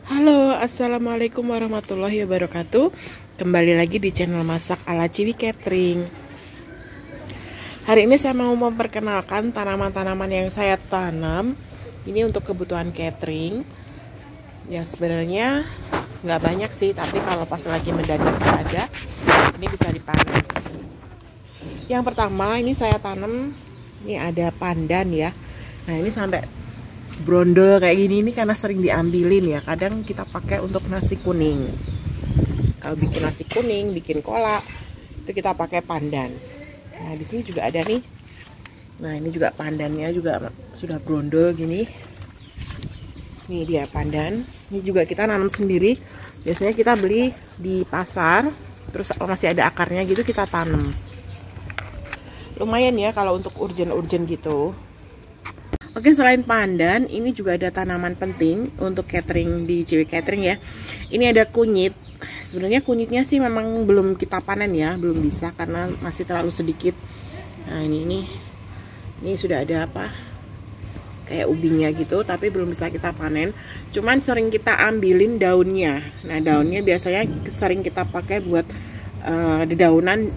Halo, assalamualaikum warahmatullahi wabarakatuh. Kembali lagi di channel Masak ala Ciwi Catering. Hari ini saya mau memperkenalkan tanaman-tanaman yang saya tanam. Ini untuk kebutuhan catering. Ya sebenarnya nggak banyak sih, tapi kalau pas lagi mendadak nggak ada, ini bisa dipanen. Yang pertama ini saya tanam, ini ada pandan ya. Nah ini sampai brondol kayak gini ini karena sering diambilin ya. Kadang kita pakai untuk nasi kuning. Kalau bikin nasi kuning, bikin kolak, itu kita pakai pandan. Nah, di sini juga ada nih. Nah, ini juga pandannya juga sudah brondol gini. Ini dia pandan. Ini juga kita nanam sendiri. Biasanya kita beli di pasar, terus masih ada akarnya gitu kita tanam. Lumayan ya kalau untuk urgen-urgen gitu. Oke, selain pandan, ini juga ada tanaman penting untuk catering di Ciwi Catering ya. Ini ada kunyit. Sebenarnya kunyitnya sih memang belum kita panen ya, belum bisa karena masih terlalu sedikit. Nah, ini sudah ada apa? Kayak ubinya gitu, tapi belum bisa kita panen. Cuman sering kita ambilin daunnya. Nah, daunnya biasanya sering kita pakai buat dedaunan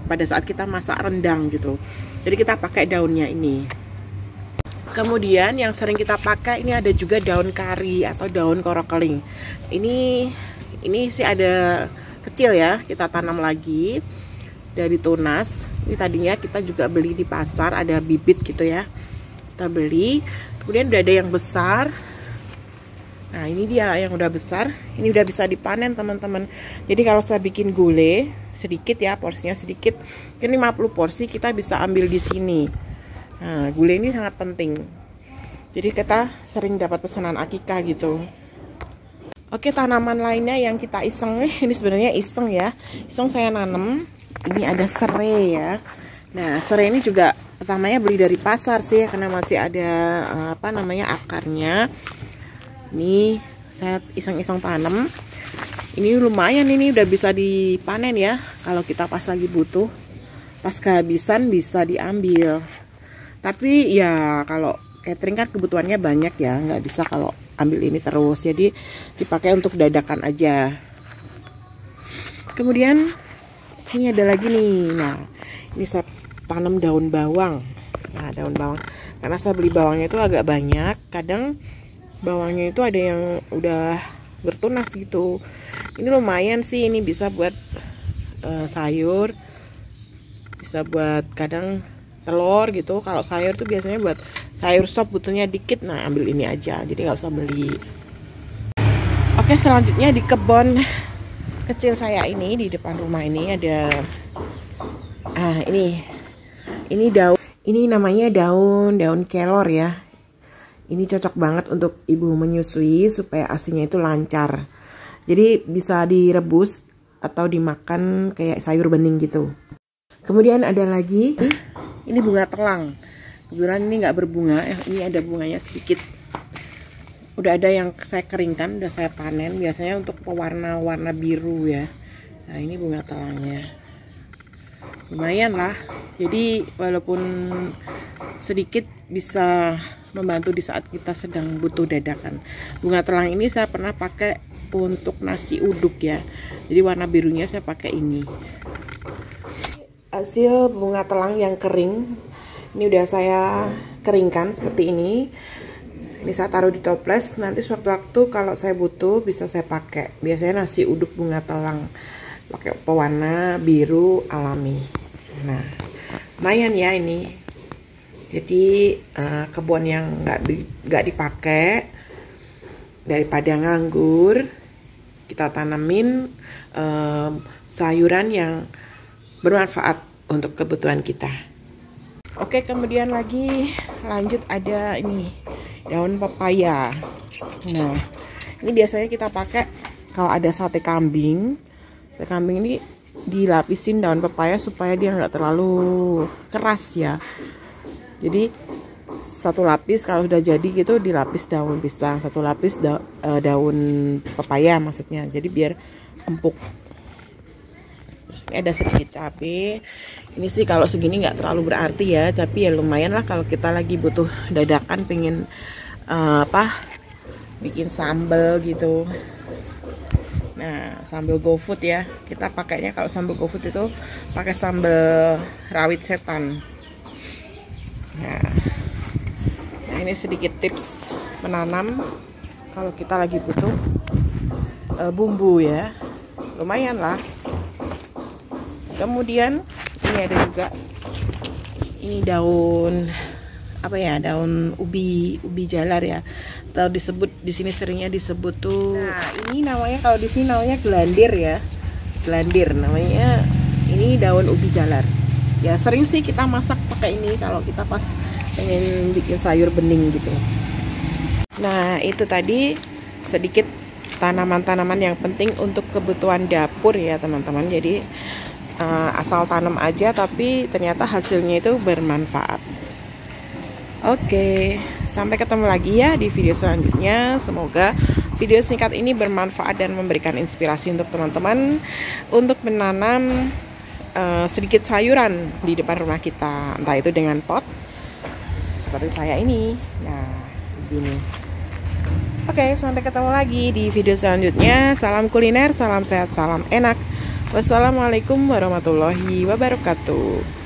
pada saat kita masak rendang gitu. Jadi kita pakai daunnya ini. Kemudian yang sering kita pakai ini ada juga daun kari atau daun korokeling. Ini sih ada kecil ya, kita tanam lagi dari tunas. Ini tadinya kita juga beli di pasar, ada bibit gitu ya. Kita beli. Kemudian udah ada yang besar. Nah, ini dia yang udah besar. Ini udah bisa dipanen, teman-teman. Jadi kalau saya bikin gulai sedikit ya, porsinya sedikit. Ini 50 porsi kita bisa ambil di sini. Nah, gulai ini sangat penting. Jadi kita sering dapat pesanan akikah gitu. Oke, tanaman lainnya yang kita iseng, ini sebenarnya iseng ya. Iseng saya nanam. Ini ada serai ya. Nah, serai ini juga pertamanya beli dari pasar sih karena masih ada akarnya. Ini saya iseng-iseng tanam. Ini lumayan, ini udah bisa dipanen ya. Kalau kita pas lagi butuh, pas kehabisan bisa diambil. Tapi ya kalau catering kan kebutuhannya banyak ya, nggak bisa kalau ambil ini terus. Jadi dipakai untuk dadakan aja. Kemudian ini ada lagi nih. Nah, ini saya tanam daun bawang. Nah, daun bawang. Karena saya beli bawangnya itu agak banyak. Kadang bawangnya itu ada yang udah bertunas gitu. Ini lumayan sih, ini bisa buat sayur. Bisa buat kadang telur gitu. Kalau sayur tuh biasanya buat sayur sop butuhnya dikit, nah ambil ini aja, jadi nggak usah beli. Oke, selanjutnya di kebun kecil saya ini di depan rumah ini ada ini daun, ini namanya daun kelor ya. Ini cocok banget untuk ibu menyusui supaya asinya itu lancar. Jadi bisa direbus atau dimakan kayak sayur bening gitu. Kemudian ada lagi, ini bunga telang. Kebetulan ini nggak berbunga, ini ada bunganya sedikit. Udah ada yang saya keringkan, udah saya panen. Biasanya untuk pewarna-warna biru ya. Nah, ini bunga telangnya. Lumayan lah. Jadi walaupun sedikit bisa membantu di saat kita sedang butuh dadakan. Bunga telang ini saya pernah pakai untuk nasi uduk ya. Jadi warna birunya saya pakai ini. Hasil bunga telang yang kering, ini udah saya keringkan seperti ini. Ini saya taruh di toples, nanti sewaktu-waktu kalau saya butuh bisa saya pakai. Biasanya nasi uduk bunga telang pakai pewarna biru alami. Nah, lumayan ya ini. Jadi kebun yang nggak dipakai, daripada nganggur, kita tanamin sayuran yang bermanfaat untuk kebutuhan kita. Oke, kemudian lagi lanjut ada ini daun pepaya. Nah, ini biasanya kita pakai kalau ada sate kambing. Sate kambing ini dilapisin daun pepaya supaya dia nggak terlalu keras ya. Jadi satu lapis kalau udah jadi gitu dilapis daun pisang, satu lapis daun pepaya maksudnya. Jadi biar empuk. Ini ada sedikit cabai. Ini sih kalau segini nggak terlalu berarti ya, tapi ya lumayan lah kalau kita lagi butuh dadakan pengen bikin sambal gitu. Nah, sambal GoFood ya. Kita pakainya kalau sambal GoFood itu pakai sambal rawit setan. Nah, ini sedikit tips menanam kalau kita lagi butuh bumbu ya. Lumayan lah. Kemudian ini ada juga ini daun apa ya, daun ubi jalar ya, atau disebut di sini seringnya disebut tuh, nah ini namanya kalau di sini namanya gelandir ya, gelandir namanya. Ini daun ubi jalar ya, sering sih kita masak pakai ini kalau kita pas pengen bikin sayur bening gitu. Nah itu tadi sedikit tanaman-tanaman yang penting untuk kebutuhan dapur ya teman-teman. Jadi asal tanam aja tapi ternyata hasilnya itu bermanfaat. Oke, sampai ketemu lagi ya di video selanjutnya. Semoga video singkat ini bermanfaat dan memberikan inspirasi untuk teman-teman untuk menanam sedikit sayuran di depan rumah kita, entah itu dengan pot seperti saya ini. Nah, begini. Oke, sampai ketemu lagi di video selanjutnya. Salam kuliner, salam sehat, salam enak. Wassalamualaikum warahmatullahi wabarakatuh.